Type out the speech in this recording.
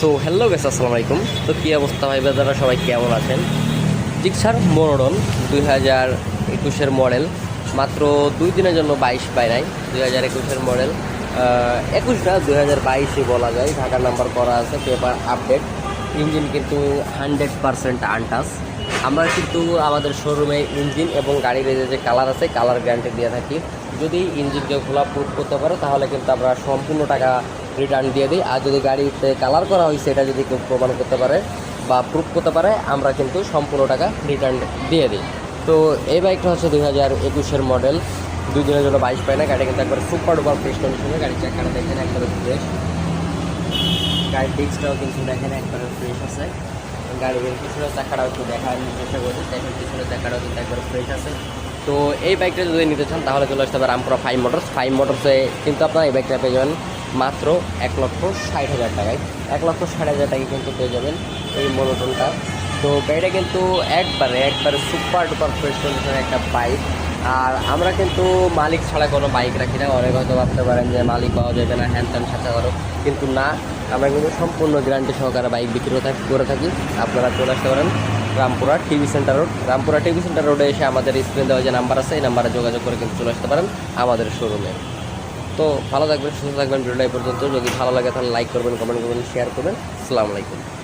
So hello guys, আসসালামু আলাইকুম। তো কী অবস্থা ভাই বাজারা, সবাই কেমন আছেন? জিক্সার মোরডন 2021-এর মডেল, মাত্র 2 দিনের জন্য 22 পায় নাই। 2021-এর মডেল, 21 না 2022-ই বলা যায়। ঢাকার নাম্বার করা আছে, পেপার আপডেট, ইঞ্জিন কিন্তু 100% আনটাচ। আমরা কিন্তু আমাদের শোরুমে ইঞ্জিন এবং গাড়ির যে কালার আছে, কালার গ্যারান্টি দিয়ে থাকি। যদি ইঞ্জিনকে খোলা প্রুফ করতে পারো তাহলে কিন্তু আমরা সম্পূর্ণ টাকা রিটার্ন দিয়ে দিই। আর যদি গাড়িতে কালার করা হয়েছে এটা যদি কেউ প্রমাণ করতে পারে বা প্রুফ করতে পারে, আমরা কিন্তু সম্পূর্ণ টাকা রিটার্ন দিয়ে দিই। তো এই বাইকটা হচ্ছে 2021-এর মডেল, 2 দিনের জন্য 22 পায় না। গাড়িটা কিন্তু একবার সুপার ডুপার ফ্রেশ কন্ডিশনে। গাড়ির চাকাটা দেখেন একবারে ফ্রেশ, গাড়ির ডিস্কটাও কিন্তু দেখেন একবারে ফ্রেশ আছে। গাড়ির পিছনের চাকাটাও একটু দেখার চেষ্টা করছি, দেখেন পিছনের চাকাটাও কিন্তু একবারে ফ্রেশ আছে। তো এই বাইকটা যদি নিতে চান তাহলে চলে আসতে হবে রামপুরা 5 মোটরসে। কিন্তু আপনারা এই বাইকটা পেয়ে যাবেন মাত্র 1,60,000 টাকায়। 1,60,000 টাকায় কিন্তু পেয়ে যাবেন এই মোনোটনটা। তো গাড়িটা কিন্তু একবারে সুপার ডুপার ফ্রেশ কন্ডিশনের একটা বাইক। আর আমরা কিন্তু মালিক ছাড়া কোনো বাইক রাখি না। অনেক হয়তো ভাবতে পারেন যে মালিক পাওয়া যাবে না, হ্যান ত্যান সাথে করো, কিন্তু না, আমরা কিন্তু সম্পূর্ণ গ্যারান্টি সহকারে বাইক বিক্রি করে থাকি। আপনারা চলে আসতে পারেন Rampura TV centre road. Rampura TV centre রোডে এসে আমাদের স্ক্রিনে দেওয়া যে নাম্বার আছে, এই নাম্বারে যোগাযোগ করে কিন্তু চলে আসতে পারেন আমাদের শোরুমে। তো ভালো থাকবেন, সুস্থ থাকবেন। ভিডিওটা এই পর্যন্ত। যদি ভালো লাগে তাহলে লাইক করবেন, কমেন্ট করবেন, শেয়ার করবেন। আসসালামু আলাইকুম।